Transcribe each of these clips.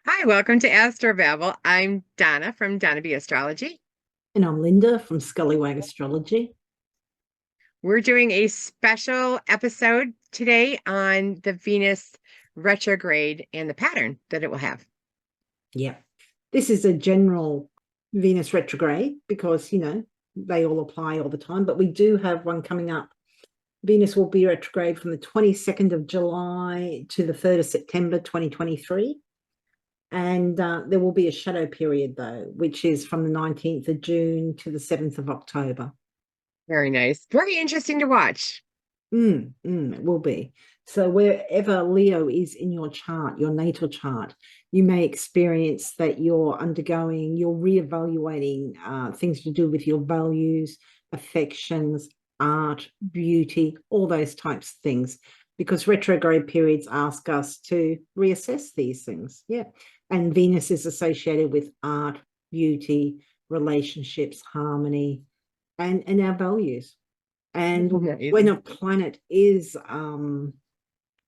Hi, welcome to Astro Babble. I'm Donna from Donna B Astrology. And I'm Lynda from Scullywag Astrology. We're doing a special episode today on the Venus retrograde and the pattern that it will have. Yeah. This is a general Venus retrograde because, they all apply all the time, but we do have one coming up. Venus will be retrograde from the 22nd of July to the 3rd of September 2023. And there will be a shadow period, though, which is from the 19th of June to the 7th of October. Very nice. Very interesting to watch. It will be. So wherever Leo is in your chart, your natal chart, you may experience that you're reevaluating things to do with your values, affections, art, beauty, all those types of things, because retrograde periods ask us to reassess these things. Yeah. And Venus is associated with art, beauty, relationships, harmony, and our values. And when a planet is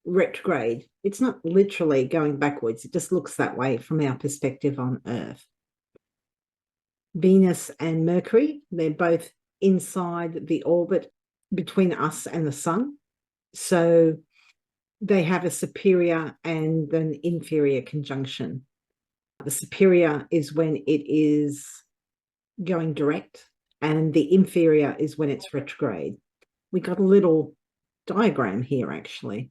retrograde, it's not literally going backwards. It just looks that way from our perspective on Earth. Venus and Mercury, they're both inside the orbit between us and the sun. So they have a superior and an inferior conjunction. The superior is when it is going direct, and the inferior is when it's retrograde. We got a little diagram here, actually.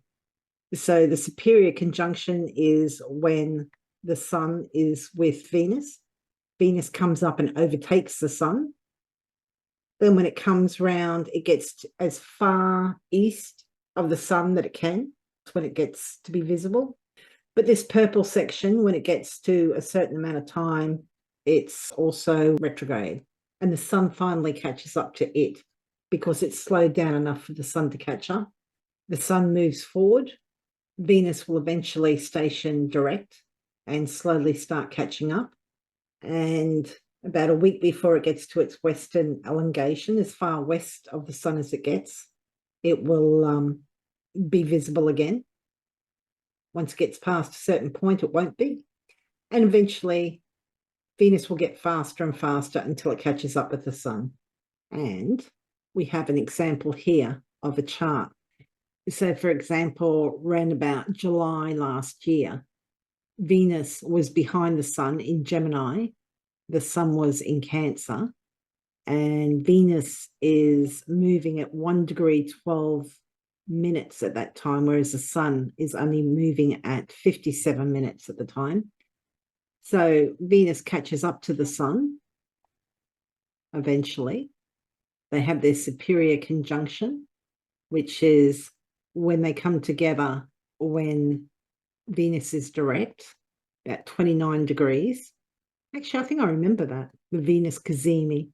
So the superior conjunction is when the sun is with Venus. Venus comes up and overtakes the sun. Then when it comes round, it gets as far east of the sun that it can. That's when it gets to be visible. But this purple section, when it gets to a certain amount of time, it's also retrograde. And the sun finally catches up to it because it's slowed down enough for the sun to catch up. The sun moves forward. Venus will eventually station direct and slowly start catching up. And about a week before it gets to its western elongation, as far west of the sun as it gets, it will be visible again. Once it gets past a certain point, it won't be. And eventually, Venus will get faster and faster until it catches up with the sun. And we have an example here of a chart. So, for example, around about July last year, Venus was behind the sun in Gemini. The sun was in Cancer. And Venus is moving at 1 degree 12 minutes at that time, whereas the sun is only moving at 57 minutes at the time. So Venus catches up to the sun eventually. They have their superior conjunction, which is when they come together when Venus is direct, about 29 degrees. Actually, I think I remember that, the Venus Cazimi.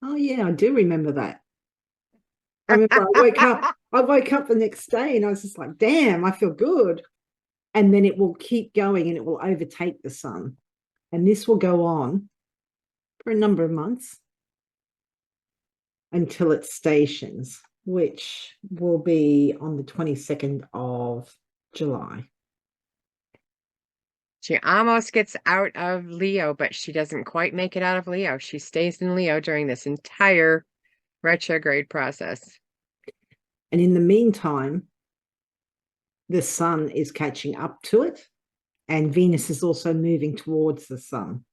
Oh, yeah, I do remember that. I remember I woke up the next day and I was just like, damn, I feel good. And then it will keep going and it will overtake the sun. And this will go on for a number of months until it stations, which will be on the 22nd of July. She almost gets out of Leo, but she doesn't quite make it out of Leo. She stays in Leo during this entire retrograde process. And in the meantime, the sun is catching up to it, and Venus is also moving towards the sun.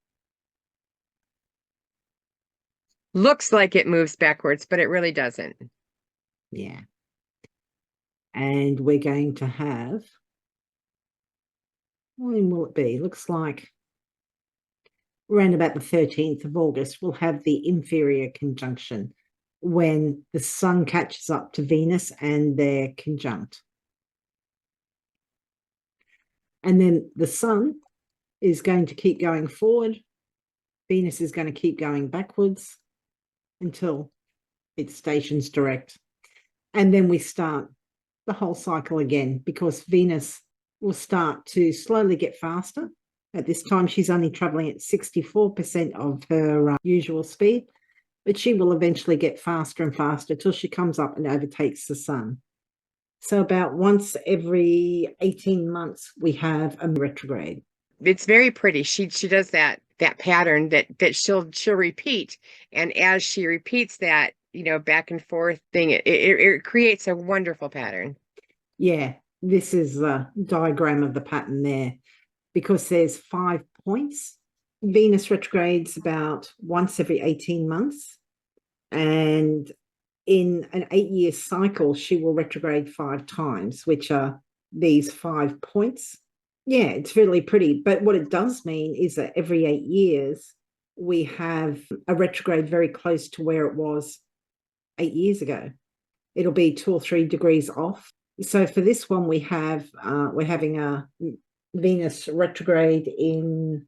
Looks like it moves backwards, but it really doesn't. Yeah. And we're going to have, when will it be? Looks like around about the 13th of August, we'll have the inferior conjunction when the sun catches up to Venus and they're conjunct. And then the sun is going to keep going forward. Venus is going to keep going backwards until it stations direct. And then we start the whole cycle again, because Venus will start to slowly get faster. At this time, she's only traveling at 64% of her usual speed, but she will eventually get faster and faster till she comes up and overtakes the sun. So about once every 18 months, we have a retrograde. it's very pretty. She does that pattern that she'll repeat, and as she repeats that, back and forth thing, it creates a wonderful pattern. Yeah, this is a diagram of the pattern there, because there's 5 points. Venus retrogrades about once every 18 months. And in an 8-year cycle, she will retrograde 5 times, which are these 5 points. Yeah, it's really pretty. But what it does mean is that every 8 years, we have a retrograde very close to where it was 8 years ago. It'll be 2 or 3 degrees off. So for this one, we're having a Venus retrograde in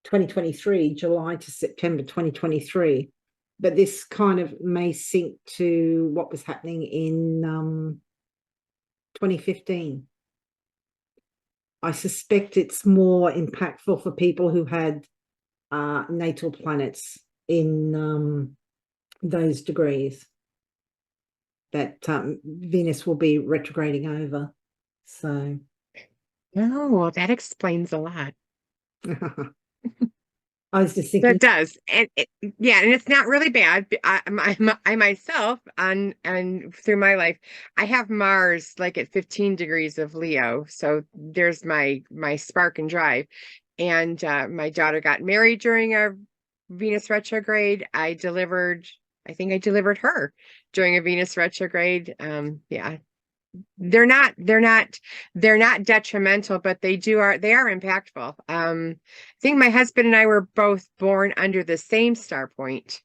2023, July to September 2023. But this kind of may sync to what was happening in 2015. I suspect it's more impactful for people who had natal planets in those degrees that Venus will be retrograding over. So, Oh, well, that explains a lot. I was just thinking. That does, and yeah, and it's not really bad. I myself, and through my life, I have Mars like at 15 degrees of Leo, so there's my spark and drive. And my daughter got married during a Venus retrograde. I think I delivered her during a Venus retrograde. Yeah, they're not detrimental, but they are impactful. I think my husband and I were both born under the same star point.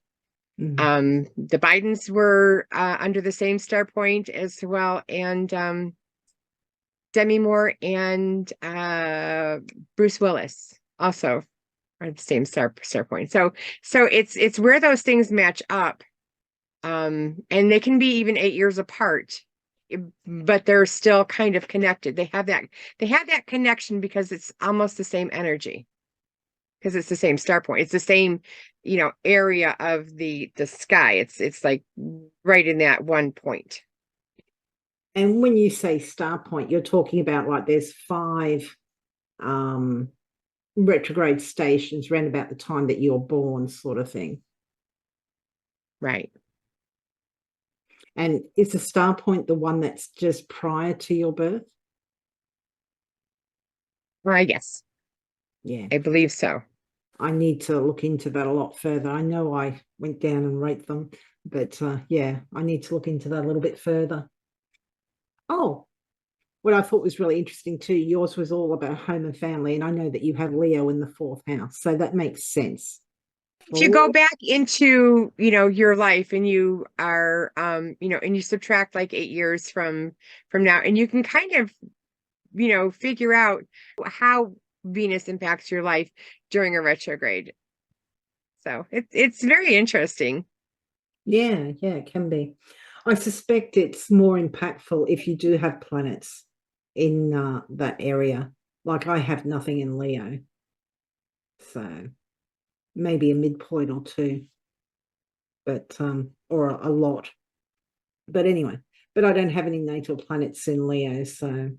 The Bidens were under the same star point as well, and Demi Moore and Bruce Willis also are the same star point. So it's where those things match up, and they can be even 8 years apart, but they're still kind of connected. They have that connection because it's almost the same energy, because it's the same star point. It's the same, area of the sky. It's like right in that one point. And when you say star point, you're talking about like there's 5 retrograde stations around about the time that you're born, sort of thing. Right. And is the star point the one that's just prior to your birth? Yes. Yeah. I believe so. I need to look into that a lot further. I know I went down and wrote them, but yeah, I need to look into that a little bit further. Oh, what I thought was really interesting too, yours was all about home and family, and I know that you have Leo in the 4th house, so that makes sense. If you go back into, your life, and you are, and you subtract like 8 years from now, and you can kind of, figure out how Venus impacts your life during a retrograde. So it's very interesting. Yeah, it can be. I suspect it's more impactful if you do have planets in that area. Like I have nothing in Leo, so maybe a midpoint or 2, but or a lot. But anyway, but I don't have any natal planets in Leo, so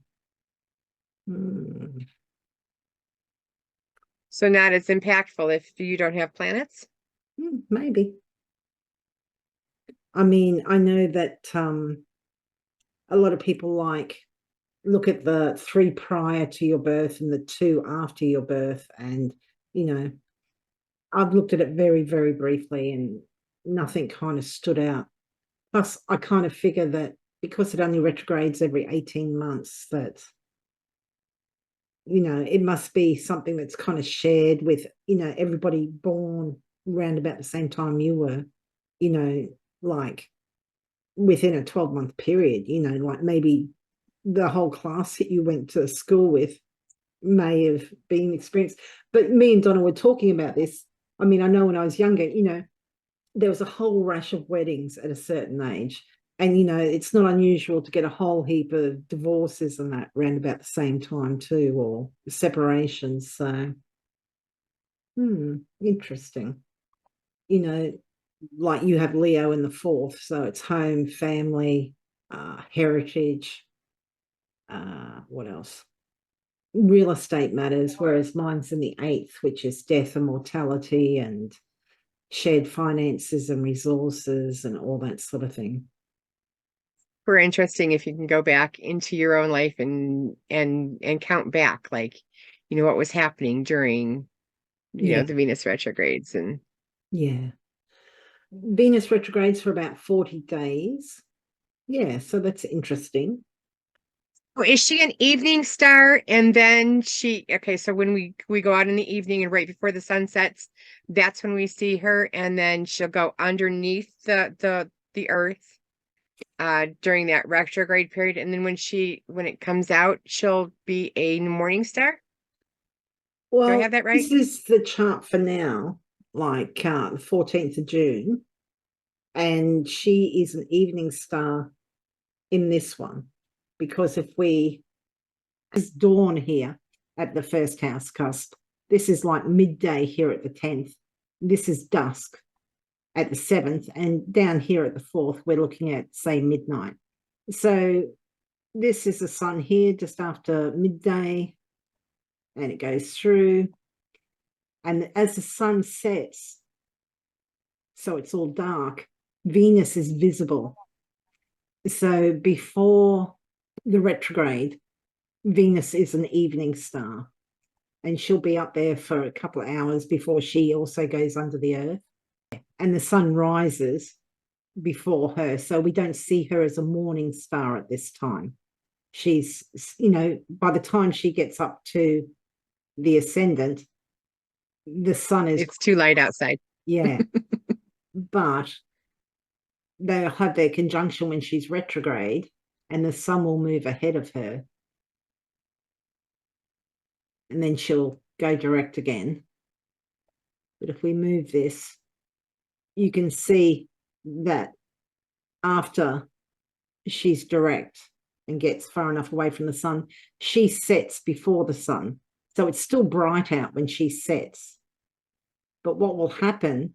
So not as impactful if you don't have planets. maybe. I mean, I know that a lot of people look at the 3 prior to your birth and the 2 after your birth, and I've looked at it very, very briefly, and nothing kind of stood out. Plus, I kind of figure that because it only retrogrades every 18 months, that it must be something that's kind of shared with everybody born around about the same time you were, like within a 12-month period, like maybe the whole class that you went to school with may have been experienced. But me and Donna were talking about this. I mean, I know when I was younger, there was a whole rash of weddings at a certain age, and it's not unusual to get a whole heap of divorces and that around about the same time too, or separations. So interesting. Like you have Leo in the 4th, so it's home, family, heritage. What else? real estate matters, whereas mine's in the 8th, which is death and mortality and shared finances and resources and all that sort of thing. Super interesting if you can go back into your own life and count back, like, what was happening during, Yeah. the Venus retrogrades. And Yeah. Venus retrogrades for about 40 days. Yeah, so that's interesting. is she an evening star? And then okay, so when we go out in the evening and right before the sun sets, that's when we see her, and then she'll go underneath the earth during that retrograde period, and then when it comes out, she'll be a morning star. Do I Well, have that right? this is the chart for now, like the 14th of June, and she is an evening star in this one, because if we is dawn here at the first house cusp, this is like midday here at the 10th, this is dusk at the 7th, and down here at the 4th we're looking at, say, midnight. So this is the sun here just after midday, and it goes through, and as the sun sets, so it's all dark, Venus is visible. So before the retrograde, Venus is an evening star, and she'll be up there for a couple of hours before she also goes under the earth, and the sun rises before her, so we don't see her as a morning star at this time. She's, by the time she gets up to the ascendant, the sun is, It's too light outside. yeah. But they'll have their conjunction when she's retrograde, and the sun will move ahead of her, and then she'll go direct again. But if we move this, you can see that after she's direct and gets far enough away from the sun, she sets before the sun. So it's still bright out when she sets. But what will happen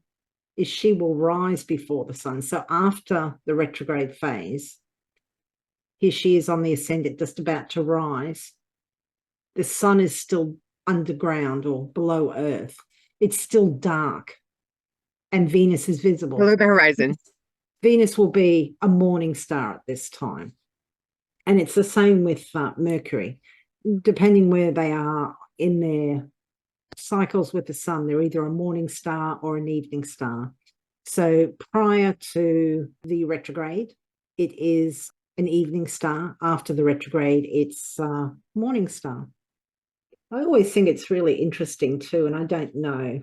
is she will rise before the sun. So after the retrograde phase, here she is on the ascendant, just about to rise. The sun is still underground or below Earth. It's still dark, and Venus is visible. Below the horizon. Venus will be a morning star at this time. And it's the same with Mercury. Depending where they are in their cycles with the sun, they're either a morning star or an evening star. So prior to the retrograde, it is an evening star. After the retrograde, it's morning star. I always think it's really interesting too, and I don't know,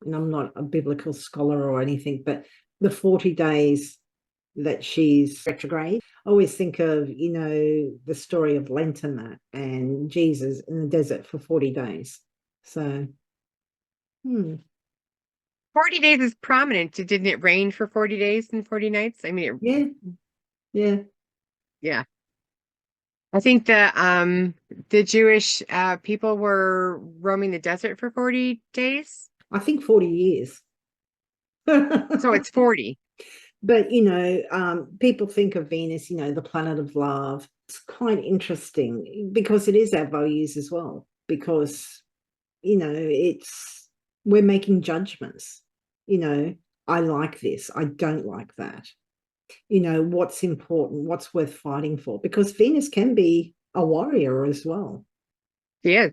and I'm not a biblical scholar or anything, but the 40 days that she's retrograde, I always think of, the story of Lent and that, and Jesus in the desert for 40 days. So, 40 days is prominent. Didn't it rain for 40 days and 40 nights? I mean, yeah. I think the Jewish people were roaming the desert for 40 days. I think 40 years. So it's 40. But, people think of Venus, the planet of love. It's quite interesting because it is our values as well, because, we're making judgments. I like this, I don't like that. What's important, what's worth fighting for, because Venus can be a warrior as well. Yeah.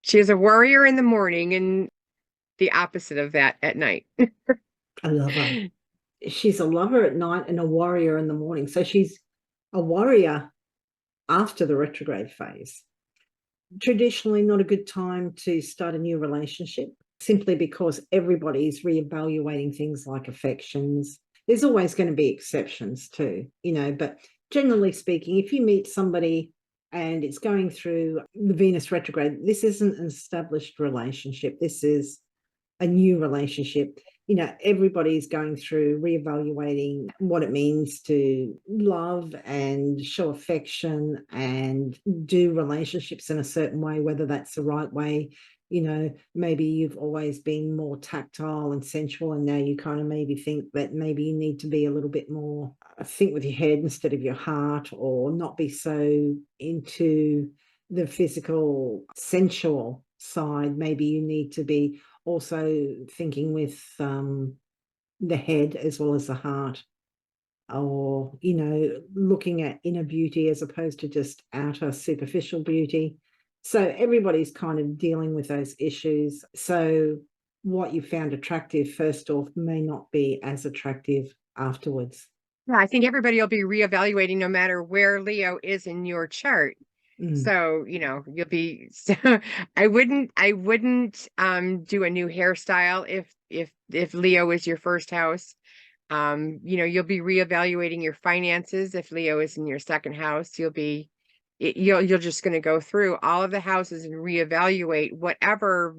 She is a warrior in the morning and the opposite of that at night. I love her. She's a lover at night and a warrior in the morning. So she's a warrior after the retrograde phase. Traditionally not a good time to start a new relationship, simply because everybody's reevaluating things like affections. There's always going to be exceptions too, but generally speaking, if you meet somebody and it's going through the Venus retrograde, this isn't an established relationship. This is a new relationship. Everybody's going through reevaluating what it means to love and show affection and do relationships in a certain way, whether that's the right way. Maybe you've always been more tactile and sensual, and now you kind of maybe think that maybe you need to be a little bit more, think with your head instead of your heart, or not be so into the physical, sensual side, maybe you need to be also thinking with the head as well as the heart, or, you know, looking at inner beauty as opposed to just outer superficial beauty. So everybody's kind of dealing with those issues. So what you found attractive first off may not be as attractive afterwards. Yeah, I think everybody will be reevaluating no matter where Leo is in your chart. Mm, So, you know, you'll be so I wouldn't do a new hairstyle if Leo is your first house. You know, you'll be reevaluating your finances if Leo is in your second house. You're just going to go through all of the houses and reevaluate whatever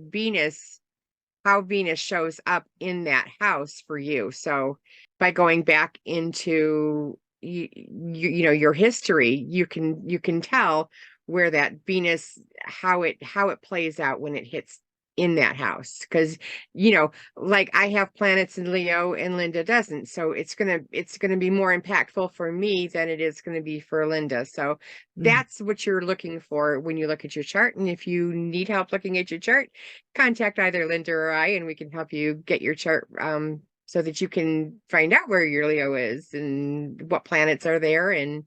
how Venus shows up in that house for you. So by going back into you know your history, you can tell where that Venus how it plays out when it hits in that house, because you know, like I have planets in Leo and Lynda doesn't, so it's gonna be more impactful for me than it is going to be for Lynda. So mm. that's what you're looking for when you look at your chart, and if you need help looking at your chart, contact either Lynda or I, and we can help you get your chart so that you can find out where your Leo is and what planets are there and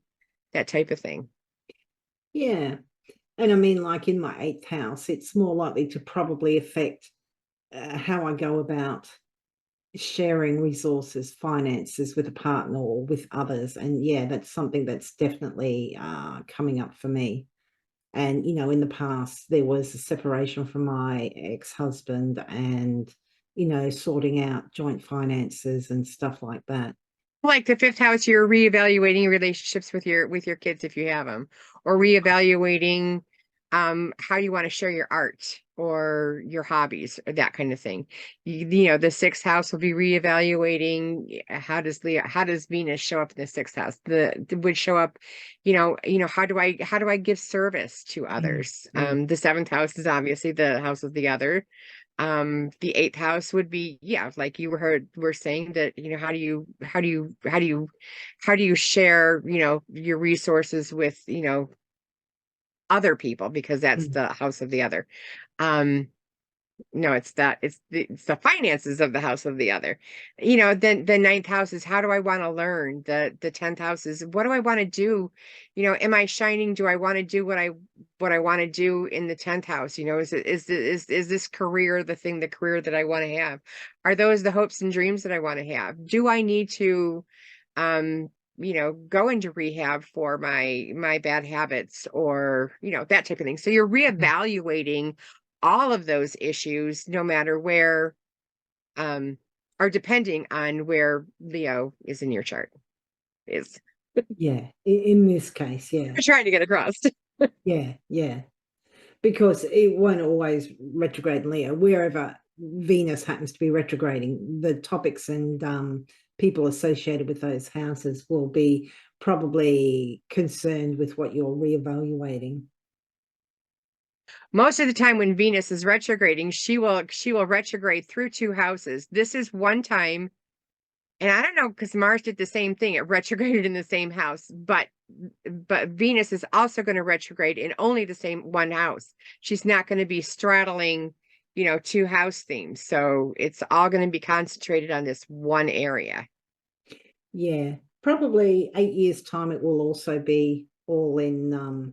that type of thing. Yeah. And I mean, like in my eighth house, it's more likely to probably affect how I go about sharing resources, finances with a partner or with others. And yeah, that's something that's definitely coming up for me. And, you know, in the past, there was a separation from my ex-husband and, you know, sorting out joint finances and stuff like that. Like the fifth house, you're reevaluating relationships with your kids if you have them, or reevaluating how you want to share your art or your hobbies or that kind of thing. You know, the sixth house will be reevaluating how does Venus show up in the sixth house? Would show up, how do I give service to Mm, others? mm, The seventh house is obviously the house of the other. The eighth house would be, yeah, like you were saying that, you know, how do you share, your resources with, other people, because that's mm. the house of the other. Um, no, it's the finances of the house of the other. Then the ninth house is how do I want to learn? The 10th house is what do I want to do? Am I shining? Do I want to do what I want to do in the 10th house? Is this career the career that I want to have? Are those the hopes and dreams that I want to have? Do I need to um go into rehab for my bad habits, or that type of thing? So you're reevaluating all of those issues, no matter where, um, are depending on where Leo is in your chart. Is Yeah, in this case, yeah, we're trying to get across. yeah, yeah. Because it won't always retrograde in Leo. Wherever Venus happens to be retrograding, the topics and people associated with those houses will be probably concerned with what you're reevaluating. Most of the time when Venus is retrograding, she will retrograde through two houses. This is one time, and I don't know, because Mars did the same thing. It retrograded in the same house, but Venus is also going to retrograde in only the same one house. She's not going to be straddling, two house themes. So it's all going to be concentrated on this one area. Yeah, probably 8 years' time, it will also be all in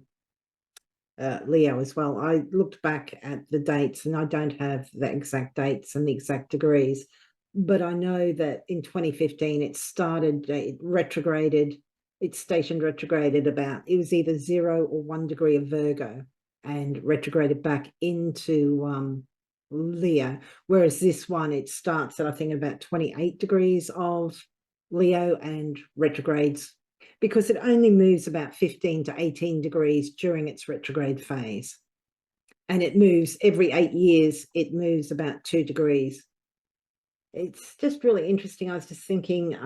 Leo as well. I looked back at the dates and I don't have the exact dates and the exact degrees, but I know that in 2015 it started, it retrograded, it stationed retrograded about, it was either 0 or 1 degree of Virgo and retrograded back into Leo. Whereas this one, it starts at, I think, about 28 degrees of Leo and retrogrades because it only moves about 15 to 18 degrees during its retrograde phase. And it moves every 8 years, it moves about 2 degrees. It's just really interesting. I was just thinking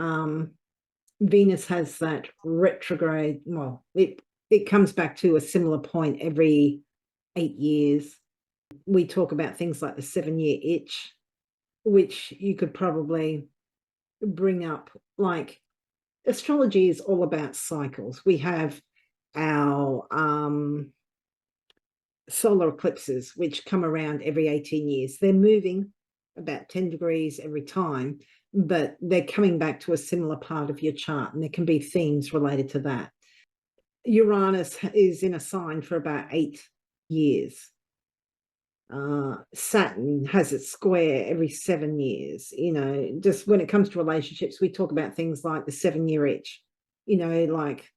Venus has that retrograde, well, it comes back to a similar point every 8 years. We talk about things like the 7-year itch, which you could probably bring up. Like, astrology is all about cycles. We have our solar eclipses, which come around every 18 years. They're moving about 10 degrees every time, but they're coming back to a similar part of your chart, and there can be themes related to that. Uranus is in a sign for about 8 years. Saturn has its square every 7 years. You know, just when it comes to relationships, we talk about things like the 7-year itch. You know, like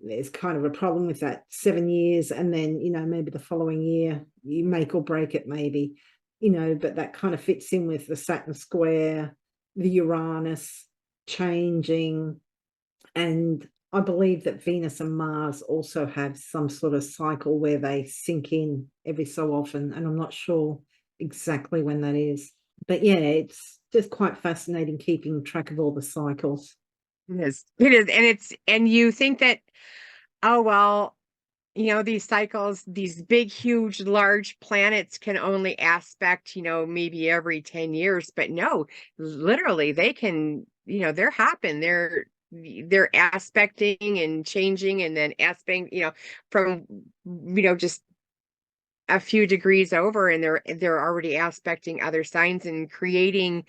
there's kind of a problem with that 7 years, and then, you know, maybe the following year you make or break it, maybe, you know, but that kind of fits in with the Saturn square, the Uranus changing. And I believe that Venus and Mars also have some sort of cycle where they sink in every so often, and I'm not sure exactly when that is. But yeah, it's just quite fascinating keeping track of all the cycles. It is. It is. And you think that, oh, well, you know, these cycles, these big, huge, large planets can only aspect, you know, maybe every 10 years, but no, literally they can, you know, they're hopping, they're aspecting and changing, and then aspecting, you know, from, you know, just a few degrees over, and they're already aspecting other signs and creating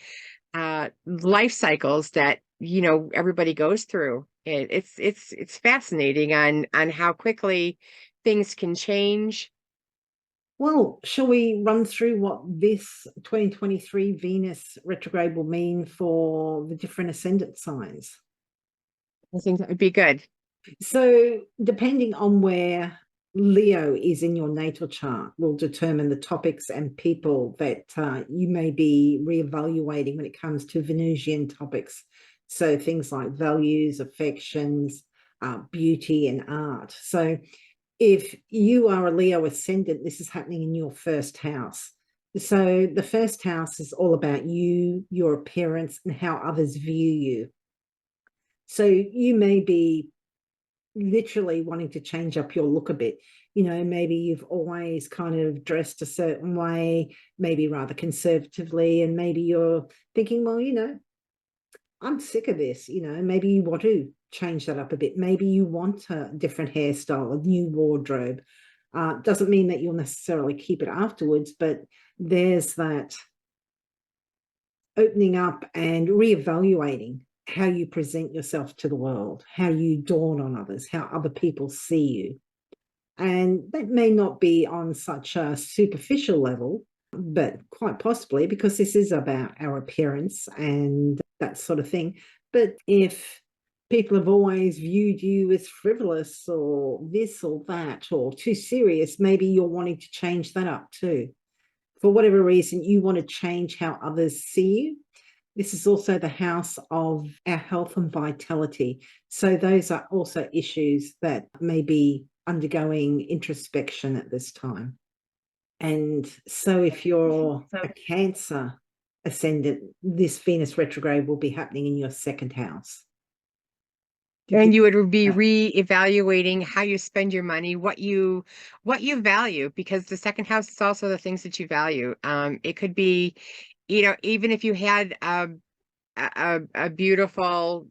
life cycles that, you know, everybody goes through. It's fascinating on how quickly things can change. Well, shall we run through what this 2023 Venus retrograde will mean for the different ascendant signs? I think that would be good. So, depending on where Leo is in your natal chart, will determine the topics and people that you may be reevaluating when it comes to Venusian topics. So, things like values, affections, beauty, and art. So, if you are a Leo ascendant, this is happening in your first house. So, the first house is all about you, your appearance, and how others view you. So, you may be literally wanting to change up your look a bit. You know, maybe you've always kind of dressed a certain way, maybe rather conservatively, and maybe you're thinking, well, you know, I'm sick of this. You know, maybe you want to change that up a bit. Maybe you want a different hairstyle, a new wardrobe. Doesn't mean that you'll necessarily keep it afterwards, but there's that opening up and reevaluating how you present yourself to the world, how you dawn on others, how other people see you. And that may not be on such a superficial level, but quite possibly, because this is about our appearance and that sort of thing. But if people have always viewed you as frivolous or this or that or too serious, maybe you're wanting to change that up too. For whatever reason, you want to change how others see you. This is also the house of our health and vitality. So those are also issues that may be undergoing introspection at this time. And so if you're a Cancer ascendant, this Venus retrograde will be happening in your second house. And you would be reevaluating how you spend your money, what you value, because the second house is also the things that you value. It could be, you know, even if you had a beautiful,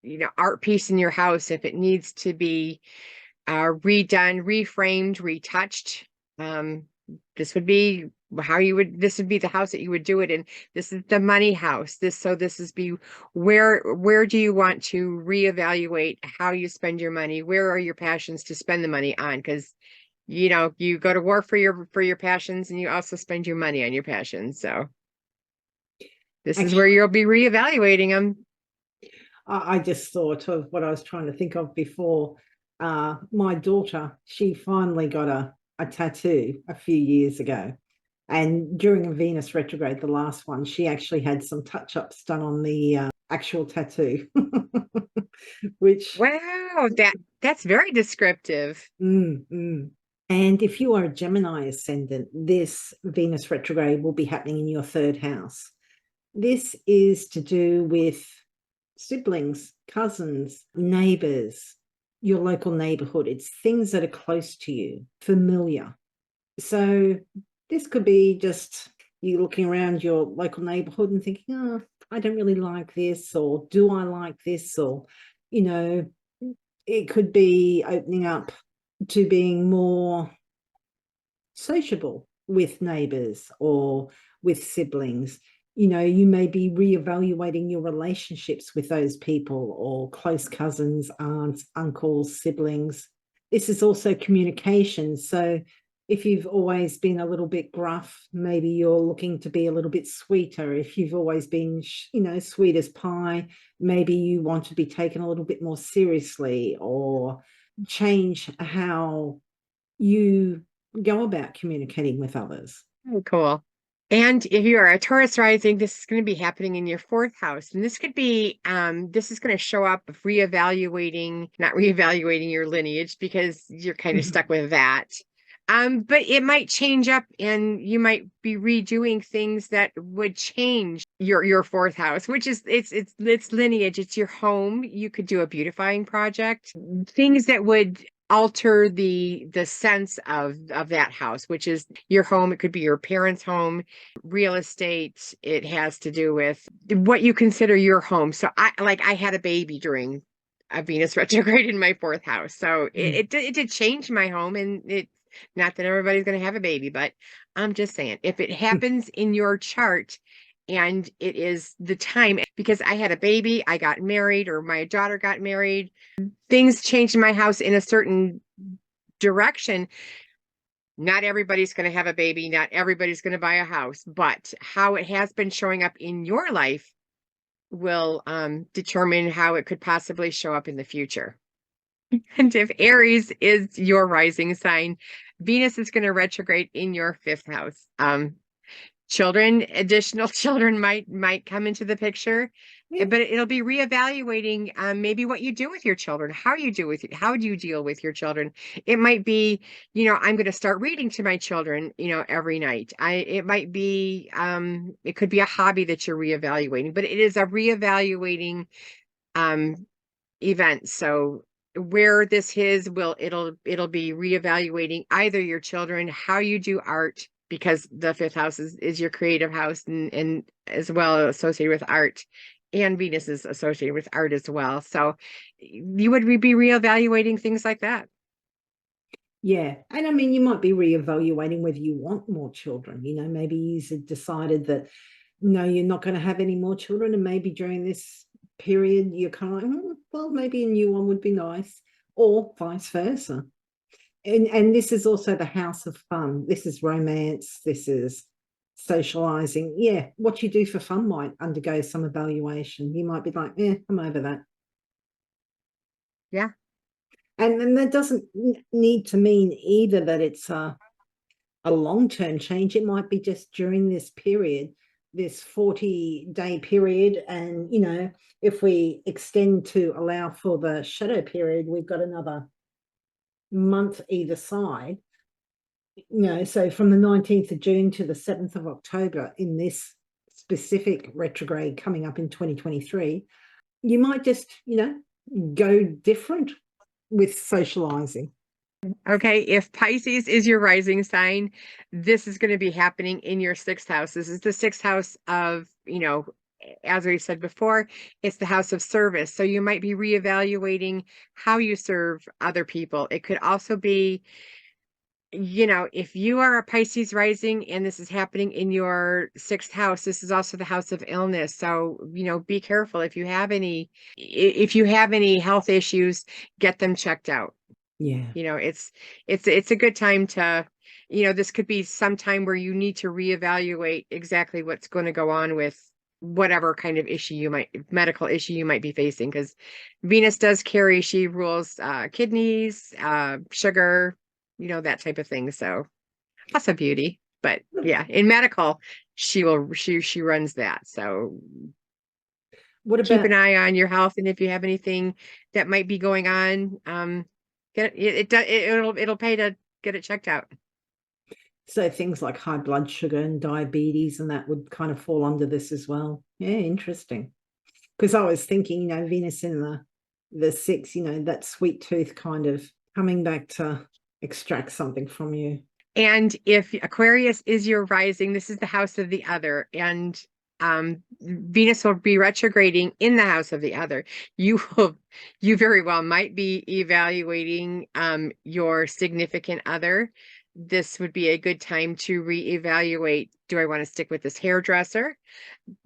you know, art piece in your house, if it needs to be redone, reframed, retouched, this would be this would be the house that you would do it in. This is the money house. This is where do you want to reevaluate how you spend your money? Where are your passions to spend the money on? Because, you know, you go to war for your passions, and you also spend your money on your passions. So this is where you'll be reevaluating them. I just thought of what I was trying to think of before. My daughter, she finally got a tattoo a few years ago. And during a Venus retrograde, the last one, she actually had some touch-ups done on the actual tattoo. Which, wow, that's very descriptive. And if you are a Gemini ascendant, this Venus retrograde will be happening in your third house. This is to do with siblings, cousins, neighbors, your local neighborhood. It's things that are close to you, familiar. So this could be just you looking around your local neighborhood and thinking, oh, I don't really like this, or do I like this? Or, you know, it could be opening up to being more sociable with neighbors or with siblings. You know, you may be reevaluating your relationships with those people or close cousins, aunts, uncles, siblings. This is also communication. So if you've always been a little bit gruff, maybe you're looking to be a little bit sweeter. If you've always been, you know, sweet as pie, maybe you want to be taken a little bit more seriously, or change how you go about communicating with others. Oh, cool. And if you are a Taurus rising, this is going to be happening in your fourth house. And this could be, this is going to show up of reevaluating, not reevaluating your lineage because you're kind of stuck with that. But it might change up and you might be redoing things that would change your fourth house, which is it's lineage, it's your home. You could do a beautifying project, things that would alter the sense of that house, which is your home. It could be your parents' home, real estate. It has to do with what you consider your home. So I had a baby during a Venus retrograde in my fourth house. So it did change my home, and it, not that everybody's going to have a baby, but I'm just saying, if it happens in your chart and it is the time, because I had a baby, I got married, or my daughter got married, things changed in my house in a certain direction. Not everybody's going to have a baby. Not everybody's going to buy a house, but how it has been showing up in your life will determine how it could possibly show up in the future. And if Aries is your rising sign, Venus is going to retrograde in your fifth house. Children, additional children might come into the picture, but it'll be reevaluating maybe what you do with your children, how do you deal with your children. It might be, I'm going to start reading to my children, every night. It might be, it could be a hobby that you're reevaluating, but it is a reevaluating event. So where this is, it'll be reevaluating either your children, how you do art, because the fifth house is your creative house, and as well associated with art, and Venus is associated with art as well. So you would be reevaluating things like that. Yeah. And I mean, you might be reevaluating whether you want more children. Maybe you've decided that, no, you're not going to have any more children. And maybe during this period, you're kind of like, well, maybe a new one would be nice, or vice versa. And this is also the house of fun. This is romance. This is socializing. Yeah, what you do for fun might undergo some evaluation. You might be like, I'm over that. Yeah. And that doesn't need to mean either that it's a long-term change. It might be just during this period, this 40-day period. And, if we extend to allow for the shadow period, we've got another month either side. So from the 19th of June to the 7th of October in this specific retrograde coming up in 2023, you might just, go different with socializing. Okay, if Pisces is your rising sign, this is going to be happening in your sixth house. This is the sixth house of, as we said before, it's the house of service. So you might be reevaluating how you serve other people. It could also be, if you are a Pisces rising and this is happening in your sixth house, this is also the house of illness. So, be careful. If you have any health issues, get them checked out. Yeah. It's a good time to, this could be some time where you need to reevaluate exactly what's going to go on with whatever kind of medical issue you might be facing, because Venus does carry, she rules kidneys, sugar, that type of thing. So also beauty, but yeah, in medical, she runs that. So what about, keep an eye on your health, and if you have anything that might be going on, it'll pay to get it checked out. So things like high blood sugar and diabetes, and that would kind of fall under this as well. Yeah, interesting. Because I was thinking, Venus in the six, that sweet tooth kind of coming back to extract something from you. And if Aquarius is your rising, this is the house of the other, and Venus will be retrograding in the house of the other. You very well might be evaluating your significant other. this would be a good time to reevaluate, do I want to stick with this hairdresser?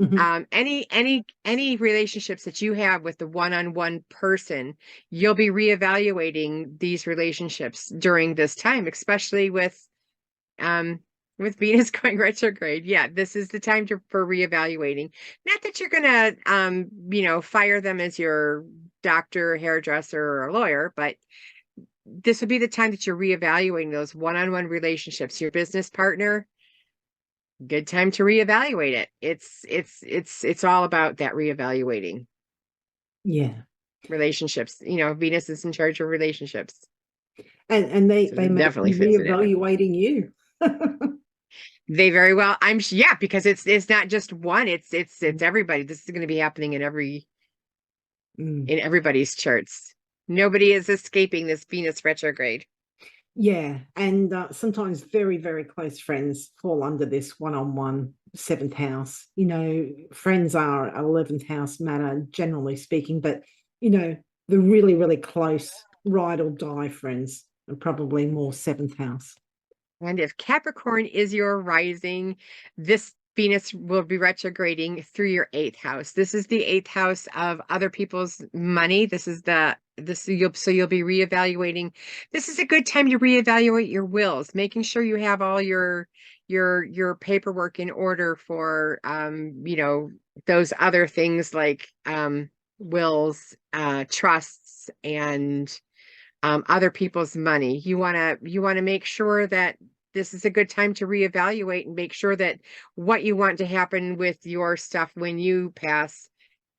Mhm. Any relationships that you have with the one-on-one person, you'll be reevaluating these relationships during this time, especially with Venus going retrograde. Yeah, this is the time for reevaluating. Not that you're gonna fire them as your doctor, hairdresser, or lawyer, but this would be the time that you're reevaluating those one-on-one relationships. Your business partner, good time to reevaluate it. It's all about that reevaluating Yeah. relationships. Venus is in charge of relationships, And so they it may definitely be fits in it. reevaluating you. They very well, yeah, because it's not just one, it's everybody. This is going to be happening Mm. in everybody's charts. Nobody is escaping this Venus retrograde. Yeah, and sometimes very, very close friends fall under this one-on-one seventh house. Friends are 11th house matter, generally speaking, but the really, really close ride or die friends are probably more seventh house. And if Capricorn is your rising, this Venus will be retrograding through your eighth house. This is the eighth house of other people's money. You'll be reevaluating. This is a good time to reevaluate your wills, making sure you have all your paperwork in order for those other things like wills, trusts, and other people's money. You want to make sure that this is a good time to reevaluate and make sure that what you want to happen with your stuff when you pass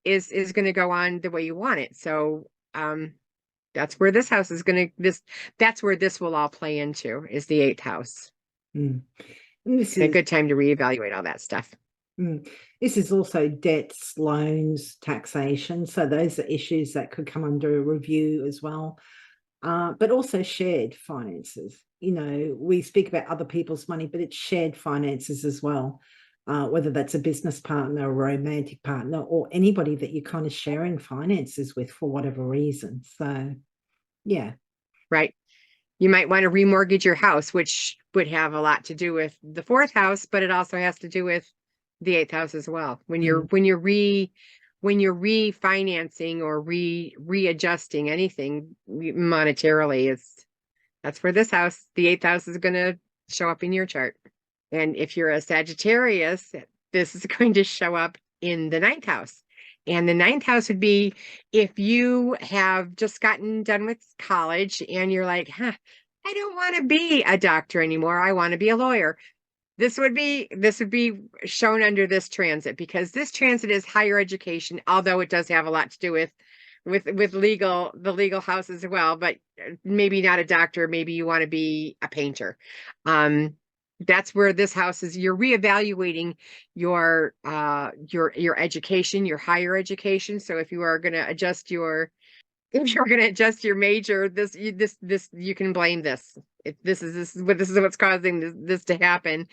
is going to go on the way you want it. So that's where this house is going to that's where this will all play into, is the eighth house. Mm. And A good time to reevaluate all that stuff. This is also debts, loans, taxation. So those are issues that could come under a review as well. But also shared finances. We speak about other people's money, but it's shared finances as well. Whether that's a business partner, a romantic partner, or anybody that you're kind of sharing finances with for whatever reason. So, yeah. Right. You might want to remortgage your house, which would have a lot to do with the fourth house, but it also has to do with the eighth house as well. When you're refinancing or readjusting anything monetarily, that's where the eighth house is going to show up in your chart. And if you're a Sagittarius, this is going to show up in the ninth house. And the ninth house would be if you have just gotten done with college and you're like, I don't want to be a doctor anymore. I want to be a lawyer. This would be shown under this transit, because this transit is higher education, although it does have a lot to do with the legal house as well, but maybe not a doctor. Maybe you want to be a painter. That's where this house is. You're reevaluating your education, your higher education. So if you're going to adjust your major, this you can blame this. This is what's causing this to happen.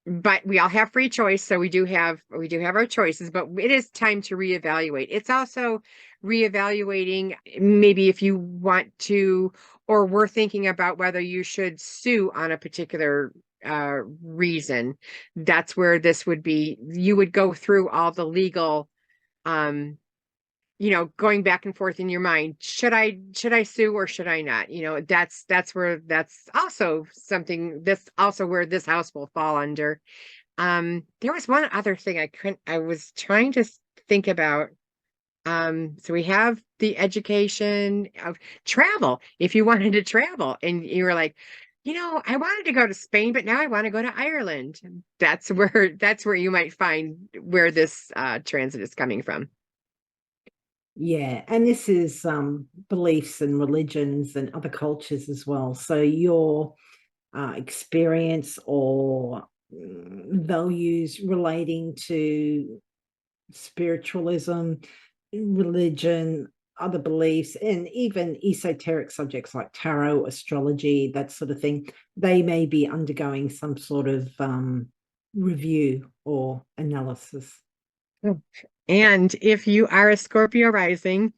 But we all have free choice, so we do have our choices, but it is time to reevaluate. It's also reevaluating maybe if you want to, or we're thinking about whether you should sue on a particular reason. That's where this would be. You would go through all the legal going back and forth in your mind. Should I sue or should I not? That's also something, that's also where this house will fall under. There was one other thing I was trying to think about. So we have the education of travel. If you wanted to travel and you were like, I wanted to go to Spain, but now I want to go to Ireland. That's where you might find where this transit is coming from. Yeah, and this is beliefs and religions and other cultures as well. So your experience or values relating to spiritualism, religion, other beliefs, and even esoteric subjects like tarot, astrology, that sort of thing, they may be undergoing some sort of review or analysis. And if you are a Scorpio rising,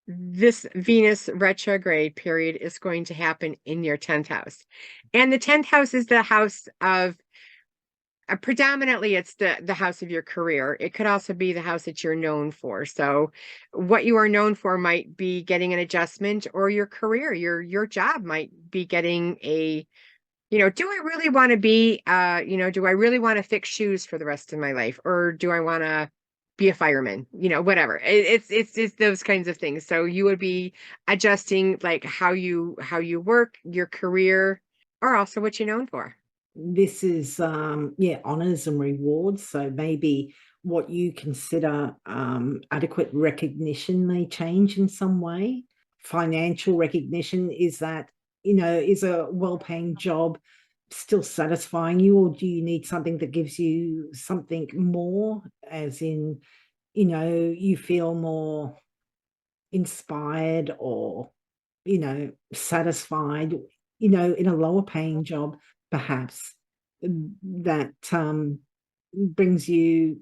this Venus retrograde period is going to happen in your 10th house. And the 10th house is the house of predominantly it's the house of your career. It could also be the house that you're known for. So what you are known for might be getting an adjustment, or your career, your job might be getting a, do I really want to be do I really want to fix shoes for the rest of my life, or do I want to be a fireman, whatever. It's those kinds of things. So you would be adjusting like how you work, your career, or also what you're known for. This is yeah, honors and rewards. So maybe what you consider adequate recognition may change in some way. Financial recognition, is that, is a well-paying job still satisfying you, or do you need something that gives you something more, as in, you feel more inspired or, satisfied, in a lower paying job, perhaps, that brings you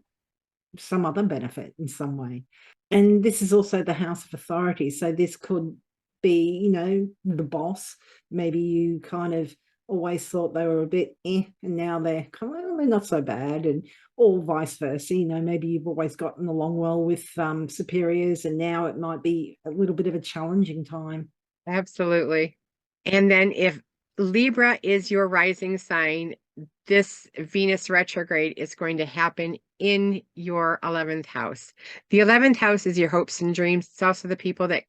some other benefit in some way. And this is also the house of authority. So this could be, the boss. Maybe you kind of always thought they were a bit and now they're kind of, they're not so bad, and or vice versa. Maybe you've always gotten along well with superiors, and now it might be a little bit of a challenging time. Absolutely. And then if Libra is your rising sign, this Venus retrograde is going to happen in your 11th house. The 11th house is your hopes and dreams. It's also the people that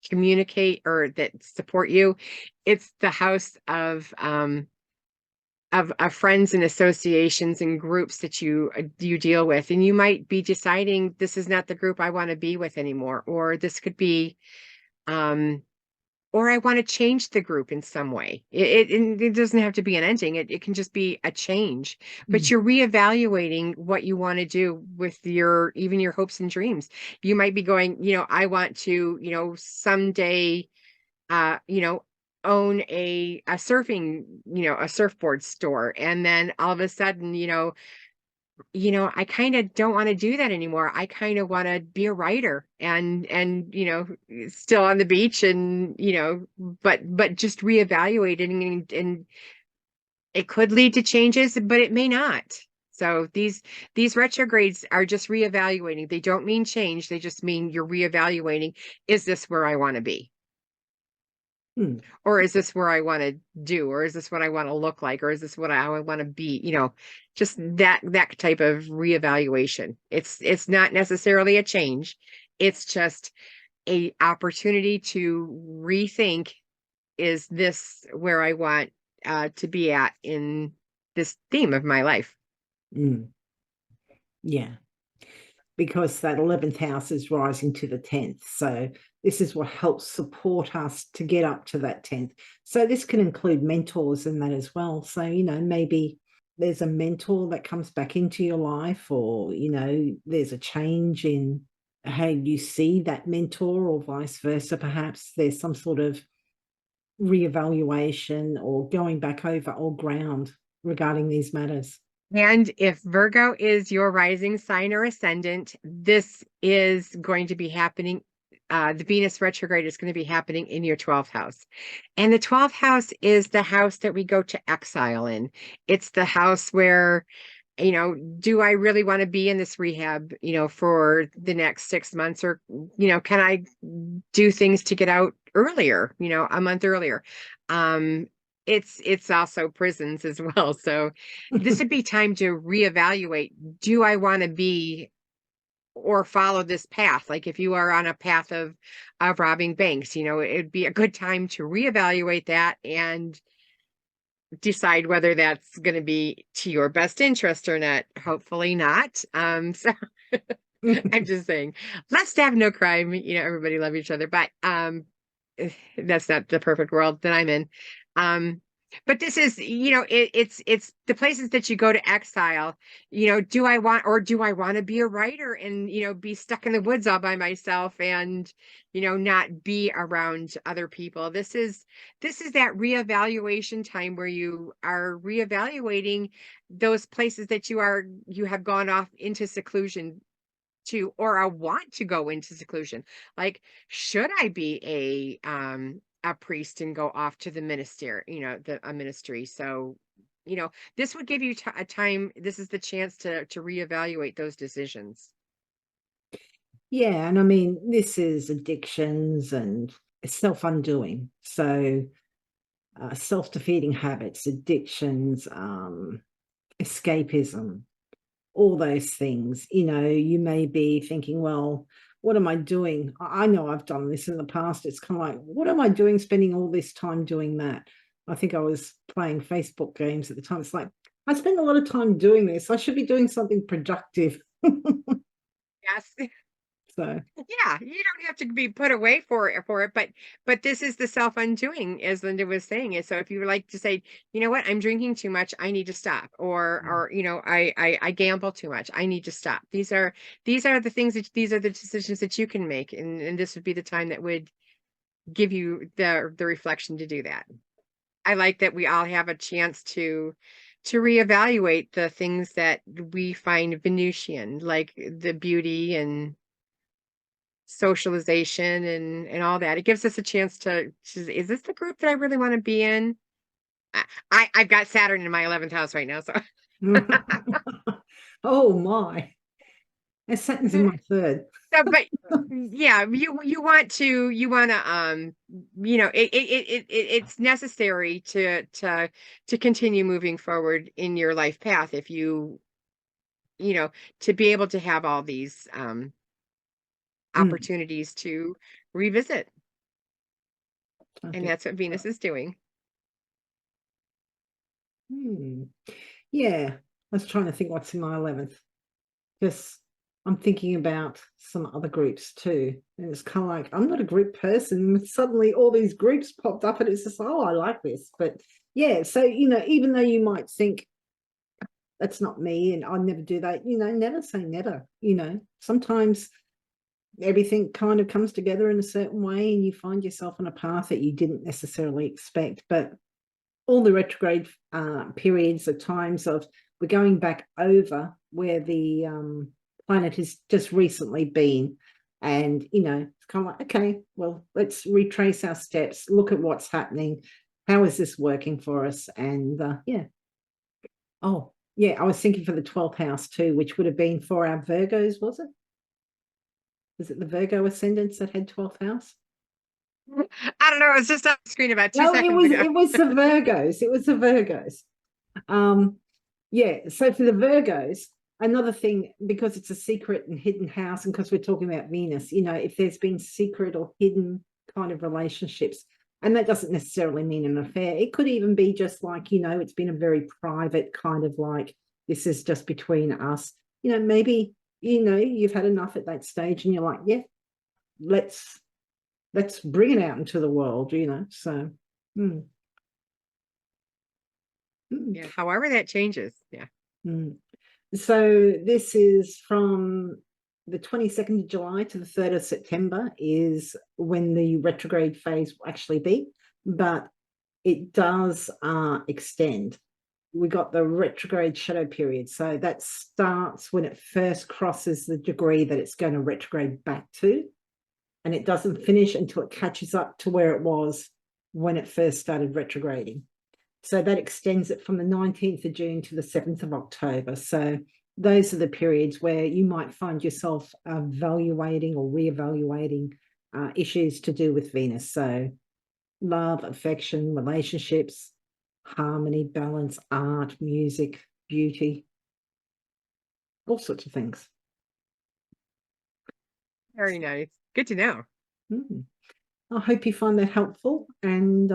communicate or that support you. It's the house of friends and associations and groups that you deal with. And you might be deciding this is not the group I want to be with anymore, or this could be or I want to change the group in some way. It doesn't have to be an ending. It can just be a change, but you're reevaluating what you want to do with even your hopes and dreams. You might be going, I want to, someday, own a surfing, a surfboard store. And then all of a sudden, I kind of don't want to do that anymore. I kind of want to be a writer and still on the beach and but just reevaluating, and it could lead to changes, but it may not. So these retrogrades are just reevaluating. They don't mean change. They just mean you're reevaluating. Is this where I want to be? Or is this where I want to do, or is this what I want to look like, or is this what I want to be? Just that type of reevaluation. It's not necessarily a change. It's just a opportunity to rethink, is this where I want to be at in this theme of my life? Yeah, because that 11th house is rising to the 10th. So this is what helps support us to get up to that 10th. So this can include mentors in that as well. So, maybe there's a mentor that comes back into your life, or, there's a change in how you see that mentor, or vice versa. Perhaps there's some sort of reevaluation or going back over old ground regarding these matters. And if Virgo is your rising sign or ascendant, this is going to be happening. The Venus retrograde is going to be happening in your 12th house. And the 12th house is the house that we go to exile in. It's the house where, do I really want to be in this rehab, for the next 6 months, or, can I do things to get out earlier, a month earlier? It's also prisons as well. So this would be time to reevaluate. Do I want to be or follow this path? Like if you are on a path of robbing banks, it'd be a good time to reevaluate that and decide whether that's going to be to your best interest or not. Hopefully not. So I'm just saying, let's have no crime, everybody love each other, but that's not the perfect world that I'm in. But this is, it's the places that you go to exile. Do I want to be a writer and, be stuck in the woods all by myself and, not be around other people? This is that reevaluation time where you are reevaluating those places that you have gone off into seclusion to, or a want to go into seclusion. Like, should I be a priest and go off to the minister, a ministry? So, this would give you a time. This is the chance to reevaluate those decisions. Yeah, and I mean, this is addictions and self-undoing. So self-defeating habits, addictions, escapism, all those things. You may be thinking, well, what am I doing? I know I've done this in the past. It's kind of like, what am I doing spending all this time doing that? I think I was playing Facebook games at the time. It's like, I spend a lot of time doing this. I should be doing something productive. Yes. So Yeah, you don't have to be put away for it, but this is the self-undoing, as Lynda was saying. Is so if you would like to say, you know what, I'm drinking too much, I need to stop, or I gamble too much, I need to stop. These are the things these are the decisions that you can make, and this would be the time that would give you the reflection to do that. I like that we all have a chance to reevaluate the things that we find Venusian, like the beauty and socialization and all that. It gives us a chance to is this the group that I really want to be in? I've got Saturn in my 11th house right now, so oh my, and Saturn's in my third. but yeah, you want to it's necessary to continue moving forward in your life path if to be able to have all these opportunities to revisit. And that's what Venus is doing. Yeah, I was trying to think what's in my 11th, because I'm thinking about some other groups too, and it's kind of like, I'm not a group person. Suddenly all these groups popped up and it's just, oh, I like this. But yeah, so even though you might think that's not me and I'll never do that, never say never. Sometimes everything kind of comes together in a certain way and you find yourself on a path that you didn't necessarily expect. But all the retrograde periods are times of, we're going back over where the planet has just recently been, and it's kind of like, okay, well, let's retrace our steps, look at what's happening, how is this working for us? And yeah. Oh yeah, I was thinking for the 12th house too, which would have been for our Virgos. Was it the Virgo ascendants that had 12th house? I don't know. It was just on the screen about 2 seconds ago. It was the Virgos. It was the Virgos. Yeah. So for the Virgos, another thing, because it's a secret and hidden house, and because we're talking about Venus, if there's been secret or hidden kind of relationships, and that doesn't necessarily mean an affair. It could even be just like, it's been a very private kind of like, this is just between us. Maybe, you've had enough at that stage and you're like, yeah, let's bring it out into the world, so. Yeah, however that changes. Yeah. So this is from the 22nd of July to the 3rd of September is when the retrograde phase will actually be, but it does extend. We got the retrograde shadow period. So that starts when it first crosses the degree that it's going to retrograde back to, and it doesn't finish until it catches up to where it was when it first started retrograding. So that extends it from the 19th of June to the 7th of October. So those are the periods where you might find yourself evaluating or reevaluating issues to do with Venus. So love, affection, relationships, harmony, balance, art, music, beauty, all sorts of things. Very nice. Good to know. I hope you find that helpful. And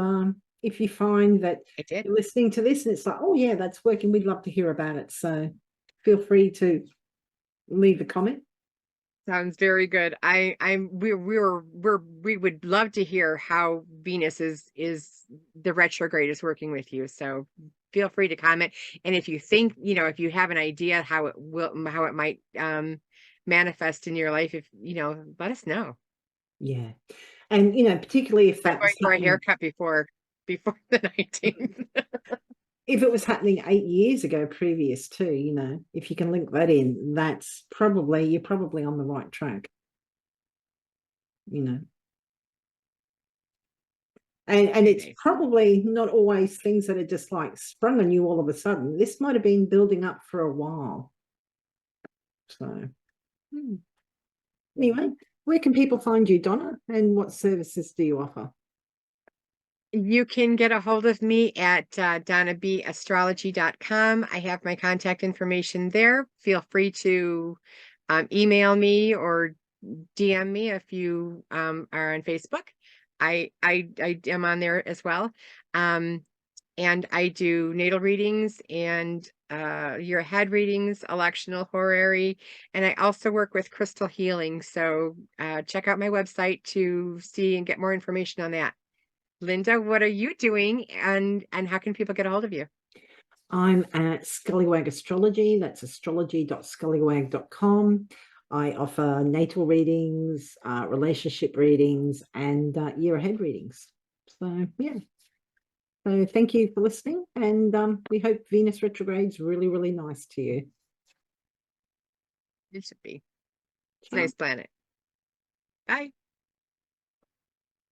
if you find that you're listening to this and it's like, oh yeah, that's working, we'd love to hear about it. So feel free to leave a comment. Sounds very good. We would love to hear how Venus is the retrograde is working with you. So feel free to comment. And if you think, if you have an idea how it might manifest in your life, let us know. Yeah. And particularly if that's going for a haircut before the 19th. if it was happening 8 years ago previous to, you know, if you can link that in, that's probably, you're probably on the right track, you know. And it's probably not always things that are just like sprung on you all of a sudden. This might have been building up for a while. So anyway, where can people find you, Donna, and what services do you offer? You can get a hold of me at donnabastrology.com. I have my contact information there. Feel free to email me or DM me if you are on Facebook. I am on there as well. And I do natal readings and year ahead readings, electional horary, and I also work with crystal healing. So check out my website to see and get more information on that. Lynda, what are you doing, and how can people get a hold of you? I'm at Scullywag Astrology. That's astrology.scullywag.com. I offer natal readings, relationship readings, and year ahead readings. So yeah. So thank you for listening, and we hope Venus retrograde's really, really nice to you. It should be. It's a nice planet. Bye.